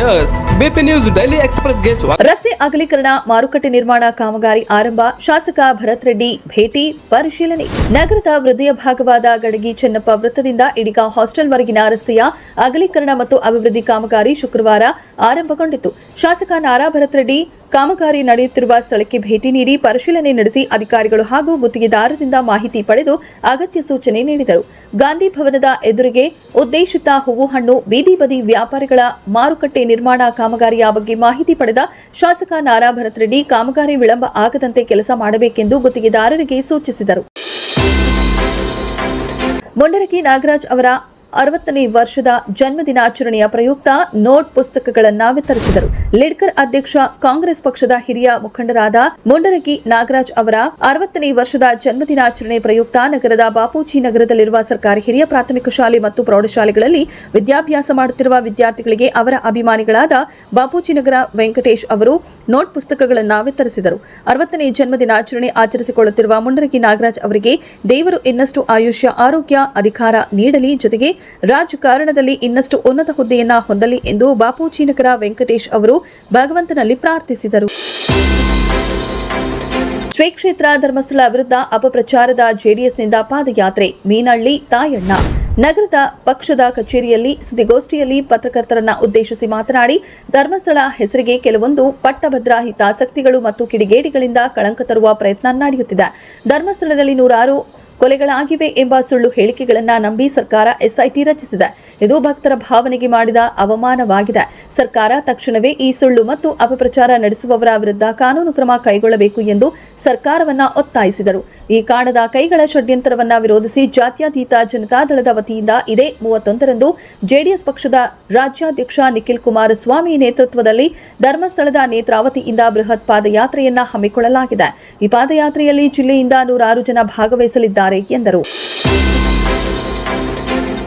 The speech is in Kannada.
Yes, BP News Daily Express ಗೆ ಸ್ವಾಗತ. ರಸ್ತೆ ಅಗಲೀಕರಣ, ಮಾರುಕಟ್ಟೆ ನಿರ್ಮಾಣ ಕಾಮಗಾರಿ ಆರಂಭ, ಶಾಸಕ ಭರತ್ ರೆಡ್ಡಿ ಭೇಟಿ ಪರಿಶೀಲನೆ. ನಗರದ ವೃದ್ಧಿಯ ಭಾಗವಾದ ಗಡಗಿ ಚೆನ್ನಪ್ಪ ವೃತ್ತದಿಂದ ಇಡಿಗ ಹಾಸ್ಟೆಲ್ವರೆಗಿನ ರಸ್ತೆಯ ಅಗಲೀಕರಣ ಮತ್ತು ಅಭಿವೃದ್ಧಿ ಕಾಮಗಾರಿ ಶುಕ್ರವಾರ ಆರಂಭಗೊಂಡಿತು. ಶಾಸಕ ನಾರಾ ಭರತ್ ರೆಡ್ಡಿ ಕಾಮಗಾರಿ ನಡೆಯುತ್ತಿರುವ ಸ್ಥಳಕ್ಕೆ ಭೇಟಿ ನೀಡಿ ಪರಿಶೀಲನೆ ನಡೆಸಿ ಅಧಿಕಾರಿಗಳು ಹಾಗೂ ಗುತ್ತಿಗೆದಾರರಿಂದ ಮಾಹಿತಿ ಪಡೆದು ಅಗತ್ಯ ಸೂಚನೆ ನೀಡಿದರು. ಗಾಂಧಿ ಭವನದ ಎದುರಿಗೆ ಉದ್ದೇಶಿತ ಹೂವು ಹಣ್ಣು ಬೀದಿ ಬದಿ ವ್ಯಾಪಾರಿಗಳ ಮಾರುಕಟ್ಟೆ ನಿರ್ಮಾಣ ಕಾಮಗಾರಿಯ ಬಗ್ಗೆ ಮಾಹಿತಿ ಪಡೆದ ಶಾಸಕ ನಾರಾ ಭರತ್ ರೆಡ್ಡಿ ಕಾಮಗಾರಿ ವಿಳಂಬ ಆಗದಂತೆ ಕೆಲಸ ಮಾಡಬೇಕೆಂದು ಗುತ್ತಿಗೆದಾರರಿಗೆ ಸೂಚಿಸಿದರು. ಮುಂಡರಗಿ ನಾಗರಾಜ್ ಅವರ 60ನೇ ವರ್ಷದ ಜನ್ಮದಿನಾಚರಣೆಯ ಪ್ರಯುಕ್ತ ನೋಟ್ ಪುಸ್ತಕಗಳನ್ನು ವಿತರಿಸಿದರು. ಲಿಡ್ಕರ್ ಅಧ್ಯಕ್ಷ, ಕಾಂಗ್ರೆಸ್ ಪಕ್ಷದ ಹಿರಿಯ ಮುಖಂಡರಾದ ಮುಂಡರಗಿ ನಾಗರಾಜ್ ಅವರ 60ನೇ ವರ್ಷದ ಜನ್ಮದಿನಾಚರಣೆ ಪ್ರಯುಕ್ತ ನಗರದ ಬಾಪೂಜಿ ನಗರದಲ್ಲಿರುವ ಸರ್ಕಾರಿ ಹಿರಿಯ ಪ್ರಾಥಮಿಕ ಶಾಲೆ ಮತ್ತು ಪ್ರೌಢಶಾಲೆಗಳಲ್ಲಿ ವಿದ್ಯಾಭ್ಯಾಸ ಮಾಡುತ್ತಿರುವ ವಿದ್ಯಾರ್ಥಿಗಳಿಗೆ ಅವರ ಅಭಿಮಾನಿಗಳಾದ ಬಾಪೂಜಿ ನಗರ ವೆಂಕಟೇಶ್ ಅವರು ನೋಟ್ ಪುಸ್ತಕಗಳನ್ನು ವಿತರಿಸಿದರು. 60ನೇ ಜನ್ಮದಿನಾಚರಣೆ ಆಚರಿಸಿಕೊಳ್ಳುತ್ತಿರುವ ಮುಂಡರಗಿ ನಾಗರಾಜ್ ಅವರಿಗೆ ದೇವರು ಇನ್ನಷ್ಟು ಆಯುಷ್ಯ, ಆರೋಗ್ಯ, ಅಧಿಕಾರ ನೀಡಲಿ, ಜೊತೆಗೆ ರಾಜಕಾರಣದಲ್ಲಿ ಇನ್ನಷ್ಟು ಉನ್ನತ ಹುದ್ದೆಯನ್ನ ಹೊಂದಲಿ ಎಂದು ಬಾಪೂಜಿ ನಗರ ವೆಂಕಟೇಶ್ ಅವರು ಭಗವಂತನಲ್ಲಿ ಪ್ರಾರ್ಥಿಸಿದರು. ಶ್ರೀ ಕ್ಷೇತ್ರ ಧರ್ಮಸ್ಥಳ ವಿರುದ್ಧ ಅಪಪ್ರಚಾರದ ಜೆಡಿಎಸ್ನಿಂದ ಪಾದಯಾತ್ರೆ. ಮೀನಹಳ್ಳಿ ತಾಯಣ್ಣ ನಗರದ ಪಕ್ಷದ ಕಚೇರಿಯಲ್ಲಿ ಸುದ್ದಿಗೋಷ್ಠಿಯಲ್ಲಿ ಪತ್ರಕರ್ತರನ್ನ ಉದ್ದೇಶಿಸಿ ಮಾತನಾಡಿ, ಧರ್ಮಸ್ಥಳ ಹೆಸರಿಗೆ ಕೆಲವೊಂದು ಪಟ್ಟಭದ್ರ ಹಿತಾಸಕ್ತಿಗಳು ಮತ್ತು ಕಿಡಿಗೇಡಿಗಳಿಂದ ಕಳಂಕ ತರುವ ಪ್ರಯತ್ನ ನಡೆಯುತ್ತಿದೆ. ಧರ್ಮಸ್ಥಳದಲ್ಲಿ 100 ಕೊಲೆಗಳಾಗಿವೆ ಎಂಬ ಸುಳ್ಳು ಹೇಳಿಕೆಗಳನ್ನು ನಂಬಿ ಸರ್ಕಾರ ಎಸ್ಐಟಿ ರಚಿಸಿದೆ. ಇದು ಭಕ್ತರ ಭಾವನೆಗೆ ಮಾಡಿದ ಅವಮಾನವಾಗಿದೆ. ಸರ್ಕಾರ ತಕ್ಷಣವೇ ಈ ಸುಳ್ಳು ಮತ್ತು ಅಪಪ್ರಚಾರ ನಡೆಸುವವರ ವಿರುದ್ಧ ಕಾನೂನು ಕ್ರಮ ಕೈಗೊಳ್ಳಬೇಕು ಎಂದು ಸರ್ಕಾರವನ್ನ ಒತ್ತಾಯಿಸಿದರು. ಈ ಕಾಣದ ಕೈಗಳ ಷಡ್ಯಂತ್ರವನ್ನ ವಿರೋಧಿಸಿ ಜಾತ್ಯತೀತ ಜನತಾದಳದ ವತಿಯಿಂದ ಇದೇ 31ರಂದು ಜೆಡಿಎಸ್ ಪಕ್ಷದ ರಾಜ್ಯಾಧ್ಯಕ್ಷ ನಿಖಿಲ್ ಕುಮಾರಸ್ವಾಮಿ ನೇತೃತ್ವದಲ್ಲಿ ಧರ್ಮಸ್ಥಳದ ನೇತ್ರಾವತಿಯಿಂದ ಬೃಹತ್ ಪಾದಯಾತ್ರೆಯನ್ನ ಹಮ್ಮಿಕೊಳ್ಳಲಾಗಿದೆ. ಈ ಪಾದಯಾತ್ರೆಯಲ್ಲಿ ಜಿಲ್ಲೆಯಿಂದ 106 ಜನ ಭಾಗವಹಿಸಲಿದ್ದಾರೆ ಎಂದರು.